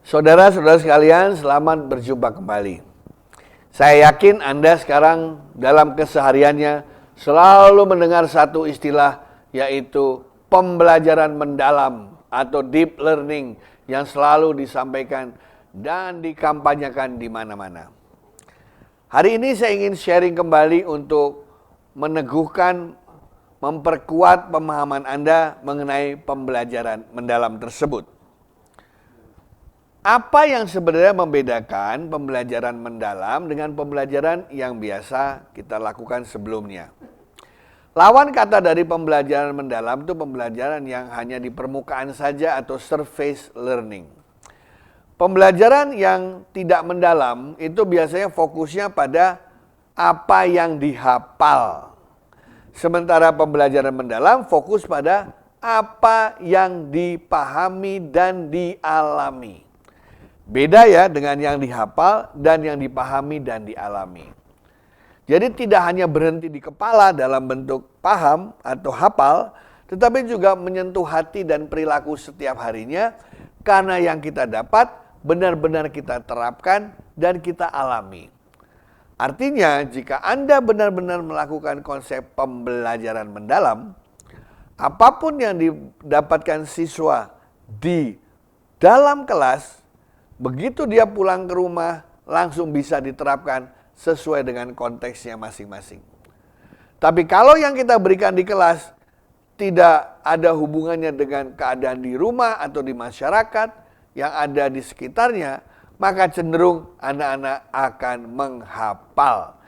Saudara-saudara sekalian, selamat berjumpa kembali. Saya yakin Anda sekarang dalam kesehariannya selalu mendengar satu istilah, yaitu pembelajaran mendalam atau deep learning yang selalu disampaikan dan dikampanyekan di mana-mana. Hari ini saya ingin sharing kembali untuk meneguhkan, memperkuat pemahaman Anda mengenai pembelajaran mendalam tersebut. Apa yang sebenarnya membedakan pembelajaran mendalam dengan pembelajaran yang biasa kita lakukan sebelumnya? Lawan kata dari pembelajaran mendalam itu pembelajaran yang hanya di permukaan saja atau surface learning. Pembelajaran yang tidak mendalam itu biasanya fokusnya pada apa yang dihafal. Sementara pembelajaran mendalam fokus pada apa yang dipahami dan dialami. Beda ya dengan yang dihafal dan yang dipahami dan dialami. Jadi tidak hanya berhenti di kepala dalam bentuk paham atau hafal, tetapi juga menyentuh hati dan perilaku setiap harinya, karena yang kita dapat benar-benar kita terapkan dan kita alami. Artinya jika Anda benar-benar melakukan konsep pembelajaran mendalam, apapun yang didapatkan siswa di dalam kelas, begitu dia pulang ke rumah, langsung bisa diterapkan sesuai dengan konteksnya masing-masing. Tapi kalau yang kita berikan di kelas tidak ada hubungannya dengan keadaan di rumah atau di masyarakat yang ada di sekitarnya, maka cenderung anak-anak akan menghafal,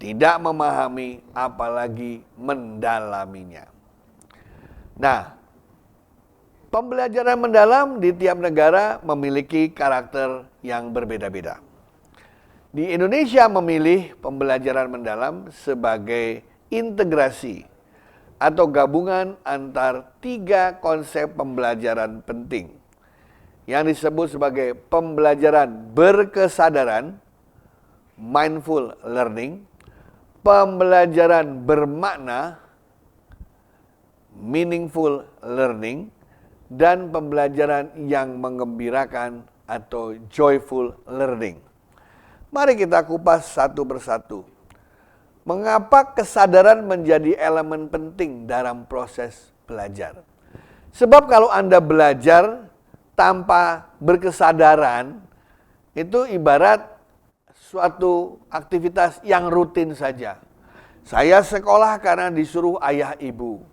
tidak memahami, apalagi mendalaminya. Nah, pembelajaran mendalam di tiap negara memiliki karakter yang berbeda-beda. Di Indonesia memilih pembelajaran mendalam sebagai integrasi atau gabungan antar 3 konsep pembelajaran penting yang disebut sebagai pembelajaran berkesadaran, mindful learning, pembelajaran bermakna, meaningful learning, dan pembelajaran yang menggembirakan atau joyful learning. Mari kita kupas satu persatu. Mengapa kesadaran menjadi elemen penting dalam proses belajar? Sebab kalau Anda belajar tanpa berkesadaran, itu ibarat suatu aktivitas yang rutin saja. Saya sekolah karena disuruh ayah ibu.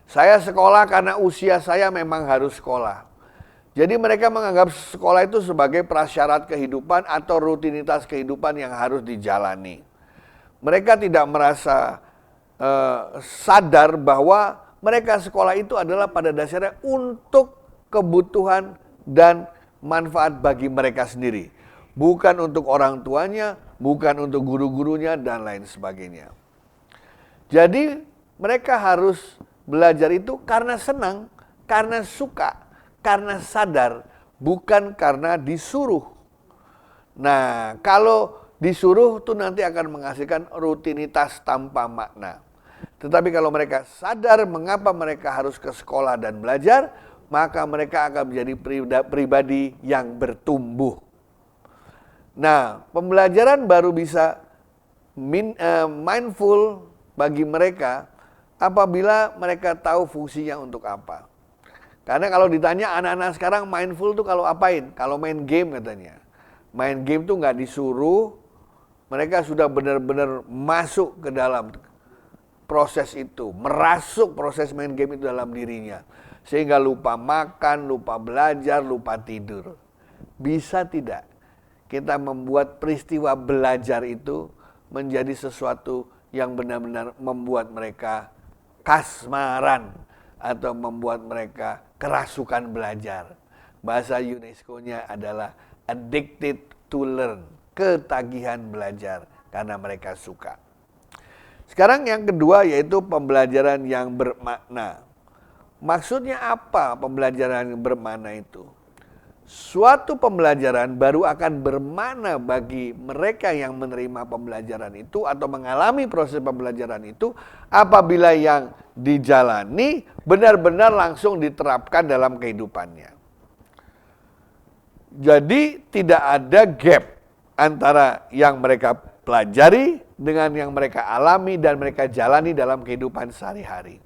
Saya sekolah karena usia saya memang harus sekolah. Jadi mereka menganggap sekolah itu sebagai prasyarat kehidupan atau rutinitas kehidupan yang harus dijalani. Mereka tidak merasa sadar bahwa mereka sekolah itu adalah pada dasarnya untuk kebutuhan dan manfaat bagi mereka sendiri. Bukan untuk orang tuanya, bukan untuk guru-gurunya, dan lain sebagainya. Jadi mereka harus belajar itu karena senang, karena suka, karena sadar, bukan karena disuruh. Nah, kalau disuruh itu nanti akan menghasilkan rutinitas tanpa makna. Tetapi kalau mereka sadar mengapa mereka harus ke sekolah dan belajar, maka mereka akan menjadi pribadi yang bertumbuh. Nah, pembelajaran baru bisa mindful bagi mereka apabila mereka tahu fungsinya untuk apa. Karena kalau ditanya anak-anak sekarang mindful tuh kalau apain? Kalau main game katanya. Main game tuh nggak disuruh, mereka sudah benar-benar masuk ke dalam proses itu, merasuk proses main game itu dalam dirinya. Sehingga lupa makan, lupa belajar, lupa tidur. Bisa tidak kita membuat peristiwa belajar itu menjadi sesuatu yang benar-benar membuat mereka kasmaran atau membuat mereka kerasukan belajar. Bahasa UNESCO-nya adalah addicted to learn, ketagihan belajar karena mereka suka. Sekarang yang kedua yaitu pembelajaran yang bermakna. Maksudnya apa pembelajaran yang bermakna itu? Suatu pembelajaran baru akan bermakna bagi mereka yang menerima pembelajaran itu atau mengalami proses pembelajaran itu apabila yang dijalani benar-benar langsung diterapkan dalam kehidupannya. Jadi tidak ada gap antara yang mereka pelajari dengan yang mereka alami dan mereka jalani dalam kehidupan sehari-hari.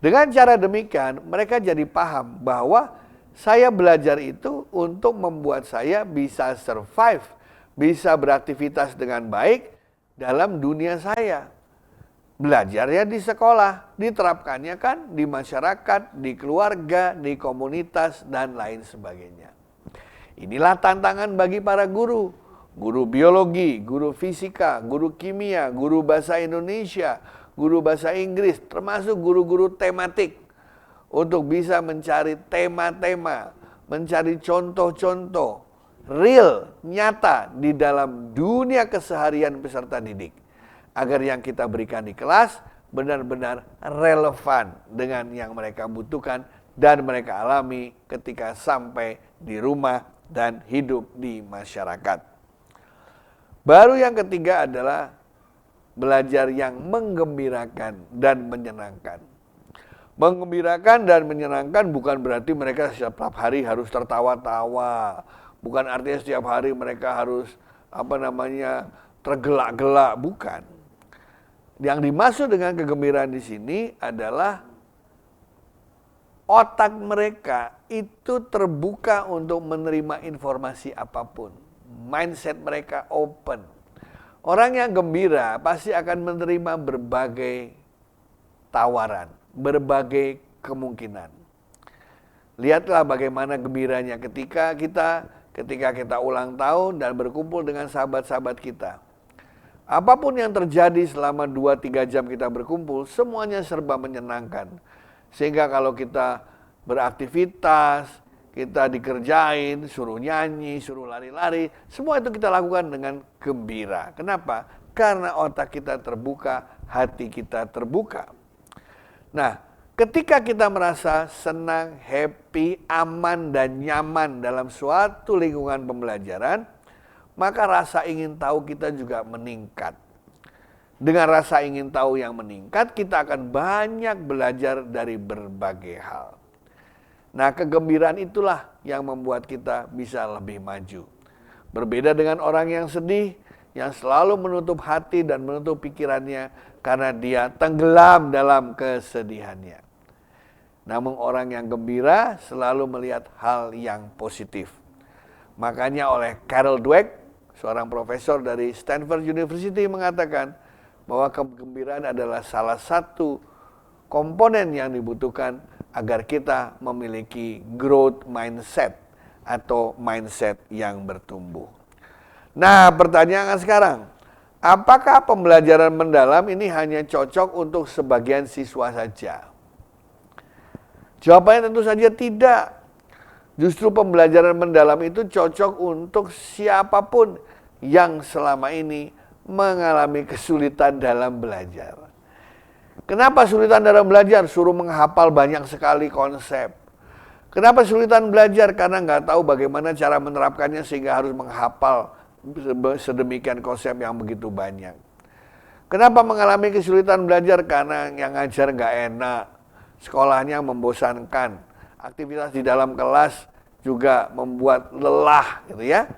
Dengan cara demikian, mereka jadi paham bahwa saya belajar itu untuk membuat saya bisa survive, bisa beraktivitas dengan baik dalam dunia saya. Belajarnya di sekolah, diterapkannya kan di masyarakat, di keluarga, di komunitas, dan lain sebagainya. Inilah tantangan bagi para guru. Guru biologi, guru fisika, guru kimia, guru bahasa Indonesia, guru bahasa Inggris, termasuk guru-guru tematik. Untuk bisa mencari tema-tema, mencari contoh-contoh real, nyata di dalam dunia keseharian peserta didik. Agar yang kita berikan di kelas benar-benar relevan dengan yang mereka butuhkan dan mereka alami ketika sampai di rumah dan hidup di masyarakat. Baru yang ketiga adalah belajar yang menggembirakan dan menyenangkan. Menggembirakan dan menyenangkan bukan berarti mereka setiap hari harus tertawa-tawa. Bukan artinya setiap hari mereka harus tergelak-gelak, bukan. Yang dimaksud dengan kegembiraan di sini adalah otak mereka itu terbuka untuk menerima informasi apapun. Mindset mereka open. Orang yang gembira pasti akan menerima berbagai tawaran, berbagai kemungkinan. Lihatlah bagaimana gembiranya ketika kita ulang tahun dan berkumpul dengan sahabat-sahabat kita. Apapun yang terjadi selama 2-3 jam kita berkumpul, semuanya serba menyenangkan. Sehingga kalau kita beraktivitas, kita dikerjain, suruh nyanyi, suruh lari-lari, semua itu kita lakukan dengan gembira. Kenapa? Karena otak kita terbuka, hati kita terbuka. Nah, ketika kita merasa senang, happy, aman, dan nyaman dalam suatu lingkungan pembelajaran, maka rasa ingin tahu kita juga meningkat. Dengan rasa ingin tahu yang meningkat, kita akan banyak belajar dari berbagai hal. Nah, kegembiraan itulah yang membuat kita bisa lebih maju. Berbeda dengan orang yang sedih, yang selalu menutup hati dan menutup pikirannya karena dia tenggelam dalam kesedihannya. Namun orang yang gembira selalu melihat hal yang positif. Makanya oleh Carol Dweck, seorang profesor dari Stanford University, mengatakan bahwa kegembiraan adalah salah satu komponen yang dibutuhkan agar kita memiliki growth mindset atau mindset yang bertumbuh. Nah, pertanyaan sekarang, apakah pembelajaran mendalam ini hanya cocok untuk sebagian siswa saja? Jawabannya tentu saja tidak. Justru pembelajaran mendalam itu cocok untuk siapapun yang selama ini mengalami kesulitan dalam belajar. Kenapa kesulitan dalam belajar? Suruh menghafal banyak sekali konsep. Kenapa kesulitan belajar? Karena nggak tahu bagaimana cara menerapkannya sehingga harus menghafal sedemikian konsep yang begitu banyak. Kenapa mengalami kesulitan belajar? Karena yang ngajar nggak enak, sekolahnya membosankan, aktivitas di dalam kelas juga membuat lelah, gitu ya.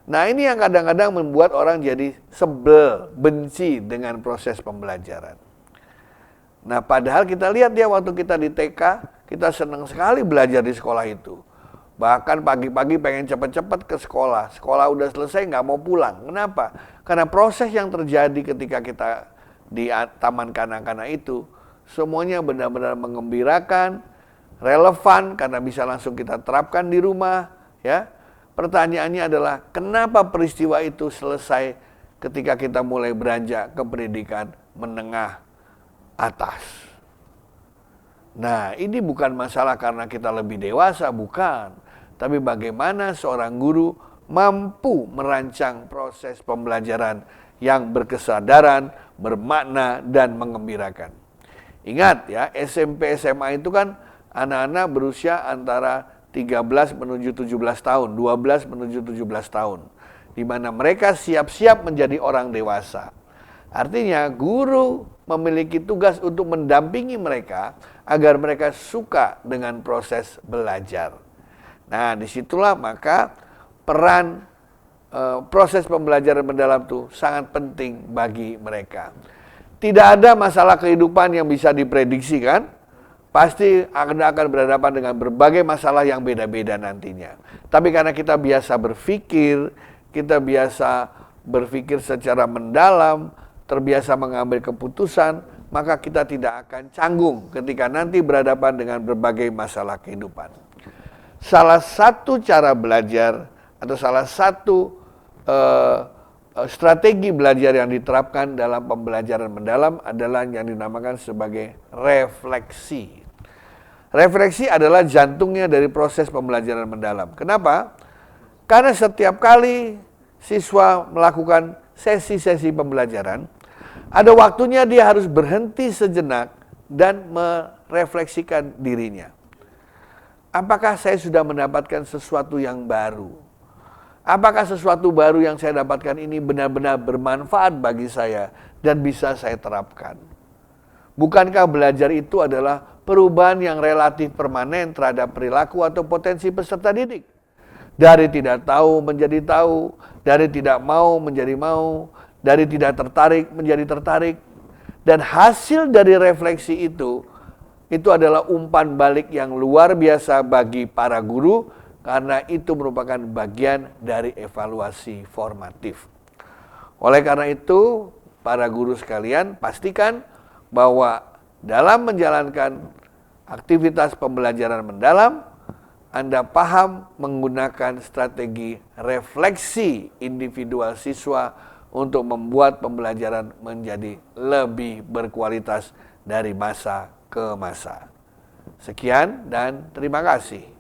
Nah, ini yang kadang-kadang membuat orang jadi sebel, benci dengan proses pembelajaran. Nah, padahal kita lihat ya waktu kita di TK, kita senang sekali belajar di sekolah itu. Bahkan pagi-pagi pengen cepat-cepat ke sekolah. Sekolah udah selesai nggak mau pulang. Kenapa? Karena proses yang terjadi ketika kita di taman kanak-kanak itu, semuanya benar-benar mengembirakan, relevan karena bisa langsung kita terapkan di rumah, ya. Pertanyaannya adalah kenapa peristiwa itu selesai ketika kita mulai beranjak ke pendidikan menengah atas. Nah, ini bukan masalah karena kita lebih dewasa, bukan. Tapi bagaimana seorang guru mampu merancang proses pembelajaran yang berkesadaran, bermakna, dan mengembirakan. Ingat ya, SMP SMA itu kan anak-anak berusia antara 13 menuju 17 tahun, 12 menuju 17 tahun. Di mana mereka siap-siap menjadi orang dewasa. Artinya guru memiliki tugas untuk mendampingi mereka agar mereka suka dengan proses belajar. Nah, disitulah maka peran proses pembelajaran mendalam itu sangat penting bagi mereka. Tidak ada masalah kehidupan yang bisa diprediksi kan? Pasti akan berhadapan dengan berbagai masalah yang beda-beda nantinya. Tapi karena kita biasa berpikir secara mendalam, terbiasa mengambil keputusan, maka kita tidak akan canggung ketika nanti berhadapan dengan berbagai masalah kehidupan. Salah satu cara belajar atau salah satu strategi belajar yang diterapkan dalam pembelajaran mendalam adalah yang dinamakan sebagai refleksi. Refleksi adalah jantungnya dari proses pembelajaran mendalam. Kenapa? Karena setiap kali siswa melakukan sesi-sesi pembelajaran, ada waktunya dia harus berhenti sejenak dan merefleksikan dirinya. Apakah saya sudah mendapatkan sesuatu yang baru? Apakah sesuatu baru yang saya dapatkan ini benar-benar bermanfaat bagi saya dan bisa saya terapkan? Bukankah belajar itu adalah perubahan yang relatif permanen terhadap perilaku atau potensi peserta didik? Dari tidak tahu menjadi tahu, dari tidak mau menjadi mau, dari tidak tertarik menjadi tertarik. Dan hasil dari refleksi itu adalah umpan balik yang luar biasa bagi para guru, karena itu merupakan bagian dari evaluasi formatif. Oleh karena itu, para guru sekalian, pastikan bahwa dalam menjalankan aktivitas pembelajaran mendalam, Anda paham menggunakan strategi refleksi individual siswa untuk membuat pembelajaran menjadi lebih berkualitas dari masa ke masa. Sekian dan terima kasih.